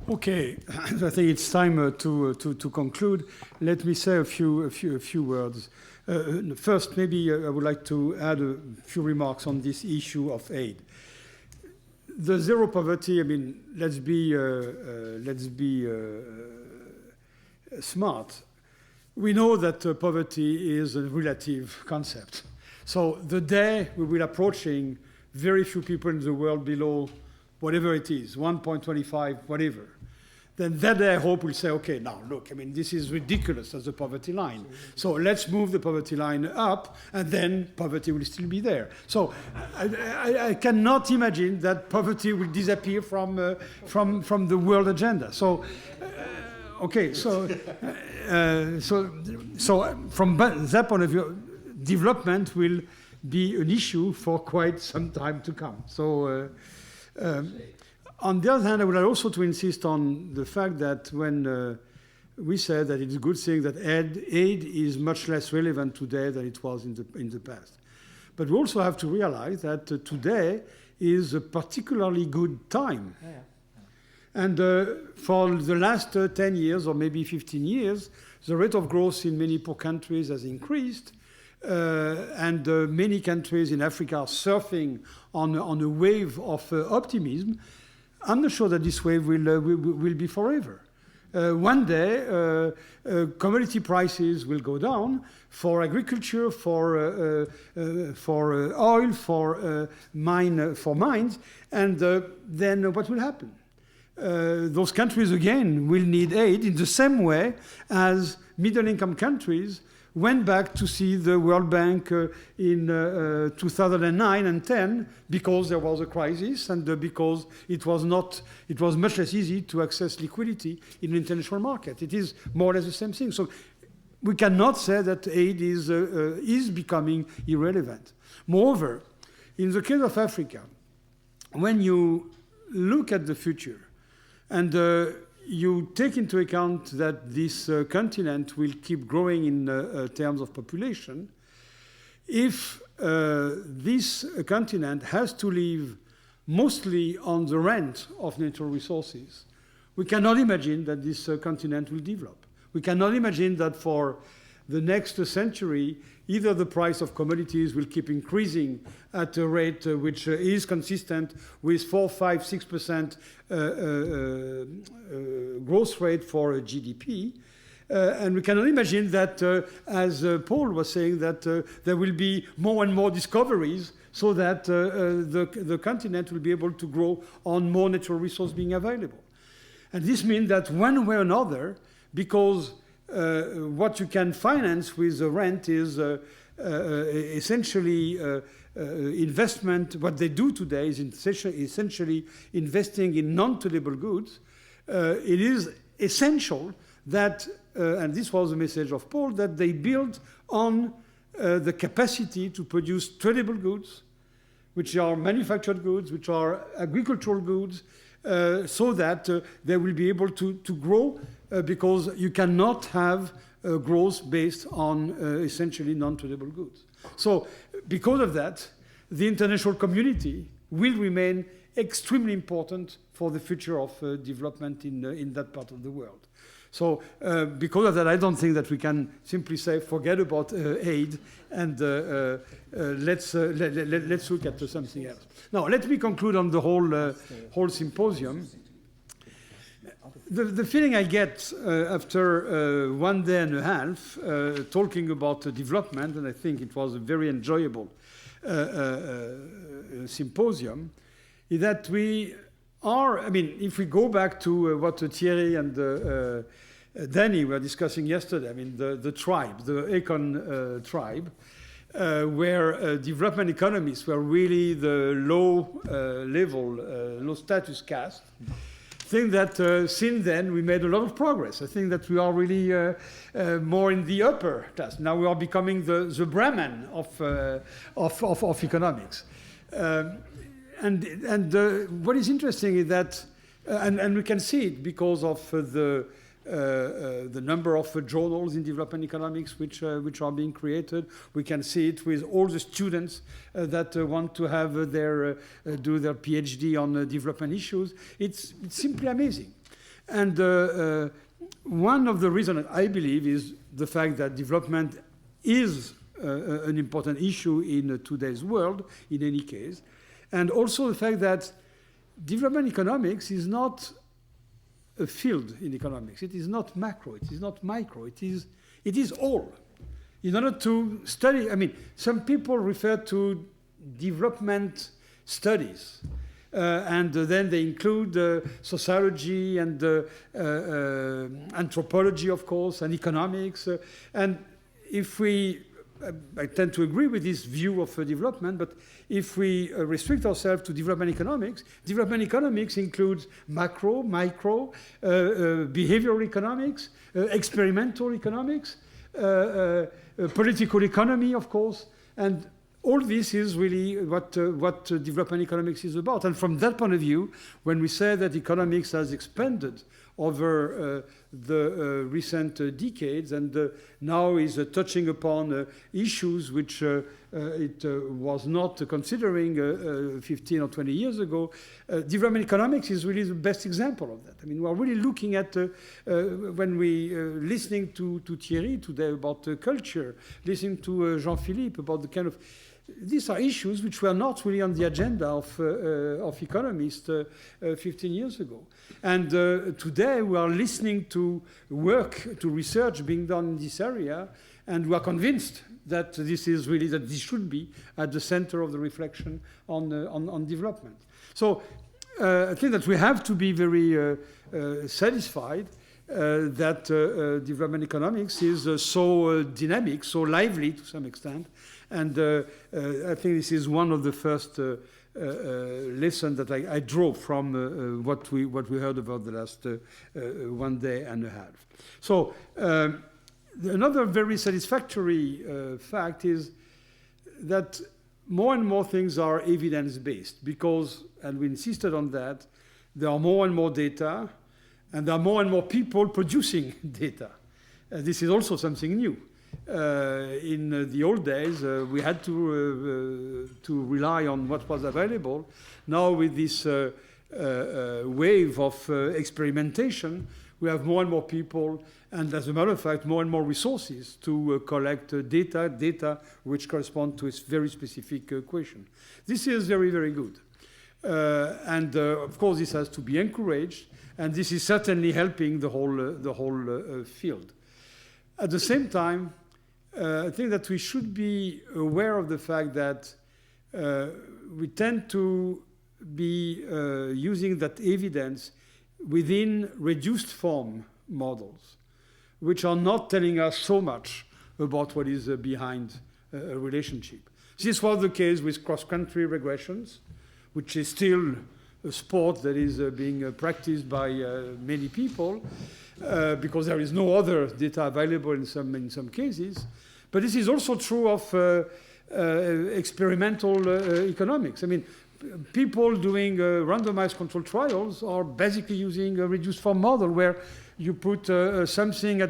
Okay, I think it's time to conclude. Let me say a few words. First, maybe I would like to add a few remarks on this issue of aid. The zero poverty. I mean, let's be smart. We know that poverty is a relative concept. So the day we will approaching very few people in the world below whatever it is, 1.25, whatever, then that day I hope we'll say, okay, now look, I mean, this is ridiculous as a poverty line. So let's move the poverty line up, and then poverty will still be there. So I cannot imagine that poverty will disappear from the world agenda. So, okay, so from that point of view, development will be an issue for quite some time to come. So. On the other hand, I would like also to insist on the fact that when we said that it's a good thing that aid is much less relevant today than it was in the past. But we also have to realize that today is a particularly good time. And for the last 10 years or maybe 15 years, the rate of growth in many poor countries has increased. And many countries in Africa are surfing on a wave of optimism. I'm not sure that this wave will be forever. One day, commodity prices will go down for agriculture, for oil, for mines, and then what will happen? Those countries again will need aid in the same way as middle-income countries went back to see the World Bank in 2009 and 10 because there was a crisis and because it was much less easy to access liquidity in the international market. It is more or less the same thing. So we cannot say that aid is becoming irrelevant. Moreover, in the case of Africa, when you look at the future and you take into account that this continent will keep growing in terms of population. If this continent has to live mostly on the rent of natural resources, we cannot imagine that this continent will develop. We cannot imagine that for the next century, either the price of commodities will keep increasing at a rate which is consistent with 4, 5, 6% growth rate for GDP. And we cannot imagine that, as Paul was saying, that there will be more and more discoveries so that the continent will be able to grow on more natural resources being available. And this means that one way or another, because what you can finance with the rent is essentially investment. What they do today is essentially investing in non-tradable goods. It is essential that, and this was the message of Paul, that they build on the capacity to produce tradable goods, which are manufactured goods, which are agricultural goods, so that they will be able to grow because you cannot have growth based on essentially non-tradable goods. So because of that, the international community will remain extremely important for the future of development in that part of the world. So because of that, I don't think that we can simply say, forget about aid and let's look at something else. Now, let me conclude on the whole symposium. The feeling I get after 1 day and a half talking about development, and I think it was a very enjoyable symposium, is that we are, I mean, if we go back to what Thierry and Danny were discussing yesterday, I mean, the tribe, the Econ tribe, where development economists were really the low status caste. I think that since then we made a lot of progress. I think that we are really more in the upper class. Now we are becoming the Brahman of economics. And what is interesting is that, and we can see it because of the number of journals in development economics which are being created. We can see it with all the students that want to have do their PhD on development issues. It's simply amazing. And one of the reasons I believe is the fact that development is an important issue in today's world, in any case, and also the fact that development economics is not a field in economics. It is not macro, it is not micro, it is all. In order to study, I mean, some people refer to development studies, and then they include sociology and anthropology, of course, and economics. And if we, I tend to agree with this view of development, but if we restrict ourselves to development economics includes macro, micro, behavioral economics, experimental economics, political economy, of course, and all this is really what development economics is about. And from that point of view, when we say that economics has expanded over the recent decades and now is touching upon issues which it was not considering 15 or 20 years ago, development economics is really the best example of that. I mean, we are really looking at, when we listening to Thierry today about culture, listening to Jean-Philippe about the kind of, these are issues which were not really on the agenda of economists 15 years ago. And today we are listening to work, to research being done in this area, and we are convinced that this is really, that this should be at the center of the reflection on development. So I think that we have to be very satisfied that development economics is so dynamic, so lively to some extent. And I think this is one of the first lessons that I draw from what we heard about the last 1 day and a half. So another very satisfactory fact is that more and more things are evidence-based because, and we insisted on that, there are more and more data, and there are more and more people producing data. This is also something new. In the old days, we had to rely on what was available. Now, with this wave of experimentation, we have more and more people, and as a matter of fact, more and more resources to collect data which correspond to a very specific question. This is very, very good. And of course, this has to be encouraged, and this is certainly helping the whole field. At the same time, I think that we should be aware of the fact that we tend to be using that evidence within reduced form models, which are not telling us so much about what is behind a relationship. This was the case with cross-country regressions, which is still a sport that is being practiced by many people because there is no other data available in some cases. But this is also true of experimental economics. I mean, people doing randomized control trials are basically using a reduced form model where you put something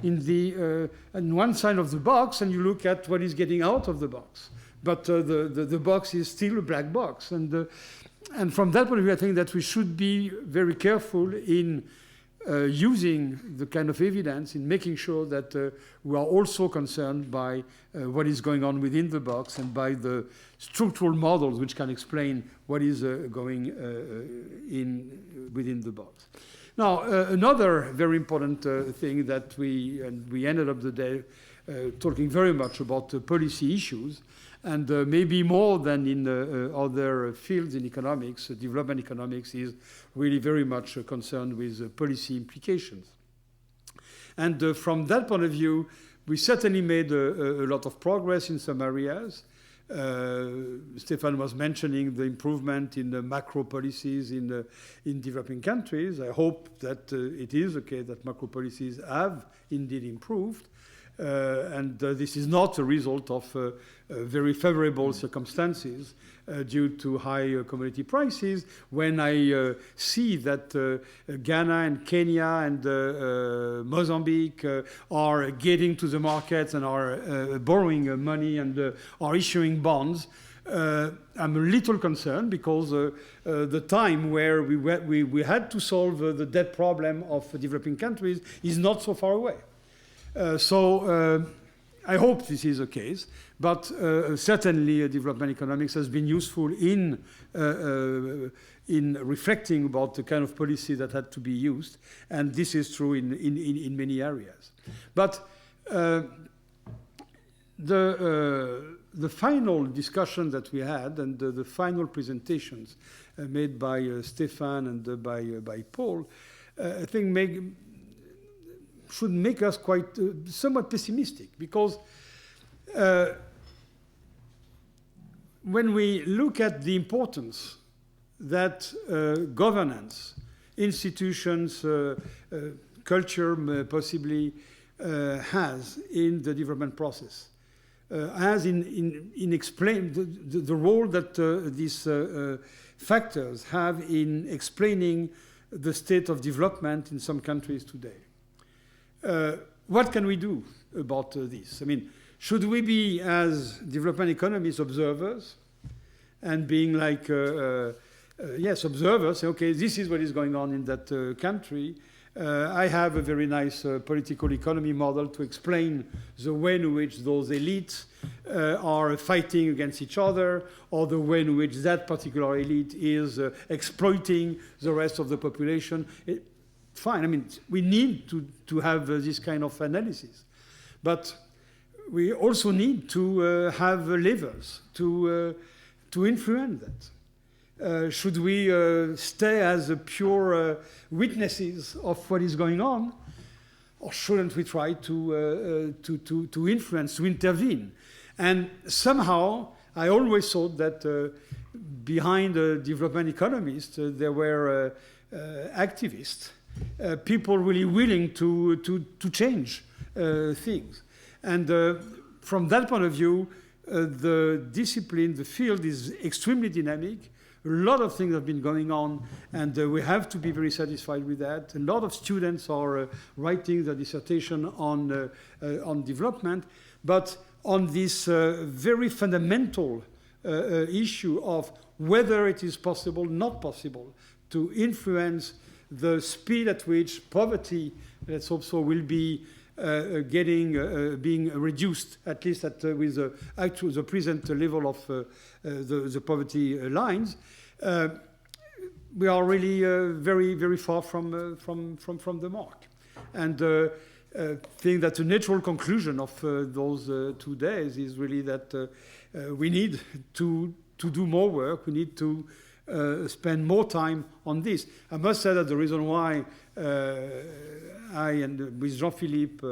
in one side of the box and you look at what is getting out of the box. But the box is still a black box. And from that point of view, I think that we should be very careful in using the kind of evidence, in making sure that we are also concerned by what is going on within the box and by the structural models which can explain what is going within the box. Now, another very important thing that we ended up the day talking very much about policy issues, and maybe more than in other fields in economics, development economics is really very much concerned with policy implications. And from that point of view, we certainly made a lot of progress in some areas. Stefan was mentioning the improvement in the macro policies in developing countries. I hope that it is okay that macro policies have indeed improved. And this is not a result of very favorable circumstances due to high commodity prices. When I see that Ghana and Kenya and Mozambique are getting to the markets and are borrowing money and are issuing bonds, I'm a little concerned because the time where we had to solve the debt problem of developing countries is not so far away. So I hope this is the case, but certainly development economics has been useful in reflecting about the kind of policy that had to be used, and this is true in many areas. But the final discussion that we had and the final presentations made by Stéphane and by Paul, I think should make us quite somewhat pessimistic, because when we look at the importance that governance, institutions, culture possibly has in the development process, has in explain the role that these factors have in explaining the state of development in some countries today. What can we do about this? I mean, should we be, as development economists, observers, and being like, yes, observers, say, okay, this is what is going on in that country. I have a very nice political economy model to explain the way in which those elites are fighting against each other, or the way in which that particular elite is exploiting the rest of the population. Fine, I mean, we need to have this kind of analysis. But we also need to have levers to influence that. Should we stay as pure witnesses of what is going on, or shouldn't we try to influence, to intervene? And somehow, I always thought that behind development economists, there were activists, people really willing to change things. And from that point of view, the discipline, the field is extremely dynamic. A lot of things have been going on, and we have to be very satisfied with that. A lot of students are writing their dissertation on development, but on this very fundamental issue of whether it is possible, not possible, to influence the speed at which poverty, let's hope so, will be being reduced, at least with the present level of the poverty lines. We are really very, very far from the mark. And I think that the natural conclusion of those 2 days is really that we need to do more work. We need to spend more time on this. I must say that the reason why I and with Jean-Philippe,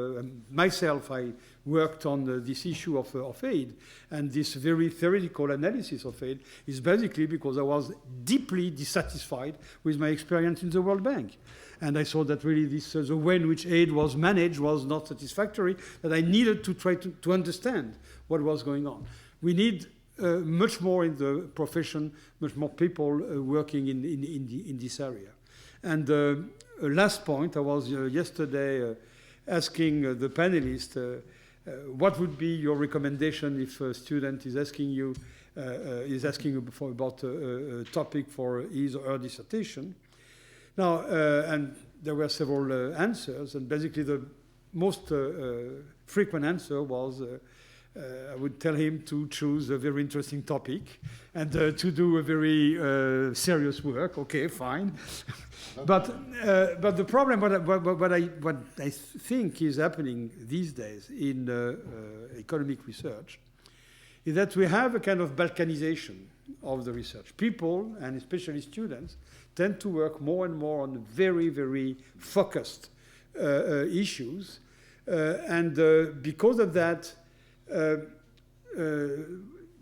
myself, I worked on this issue of aid, and this very theoretical analysis of aid is basically because I was deeply dissatisfied with my experience in the World Bank. And I saw that really the way in which aid was managed was not satisfactory, that I needed to try to understand what was going on. We need much more in the profession, much more people working in this area. And last point, I was yesterday asking the panelists, what would be your recommendation if a student is asking you about a topic for his or her dissertation? Now, and there were several answers, and basically the most frequent answer was I would tell him to choose a very interesting topic and to do a very serious work. Okay, fine. But the problem, what I think is happening these days in economic research is that we have a kind of Balkanization of the research. People, and especially students, tend to work more and more on very, very focused issues. And because of that,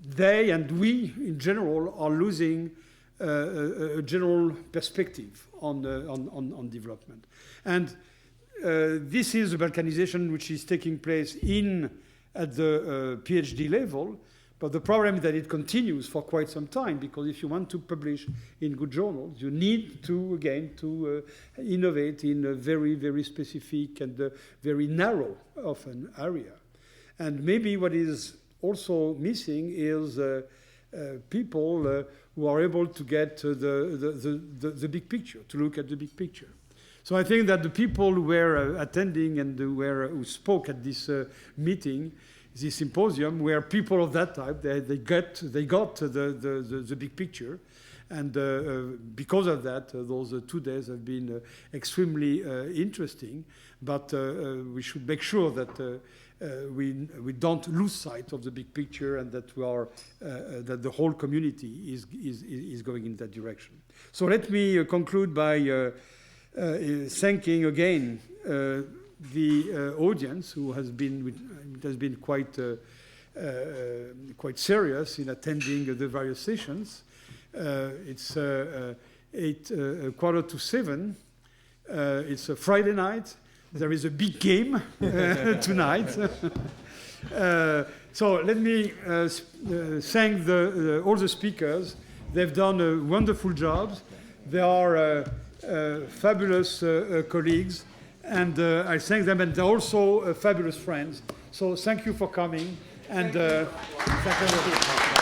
they and we in general are losing a general perspective on development. And this is a Balkanization which is taking place at the PhD level, but the problem is that it continues for quite some time, because if you want to publish in good journals, you need to, again, to innovate in a very, very specific and very narrow, often, area. And maybe what is also missing is people who are able to get the big picture, to look at the big picture. So I think that the people who were attending and who spoke at this meeting, this symposium, were people of that type. They got the big picture. And because of that, those 2 days have been extremely interesting. But we should make sure that we don't lose sight of the big picture, and that that the whole community is going in that direction. So let me conclude by thanking again the audience, who has been quite serious in attending the various sessions. It's 6:45. It's a Friday night. There is a big game tonight. So let me thank all the speakers. They've done a wonderful job. They are fabulous colleagues, and I thank them, and they're also fabulous friends. So thank you for coming, and thank you.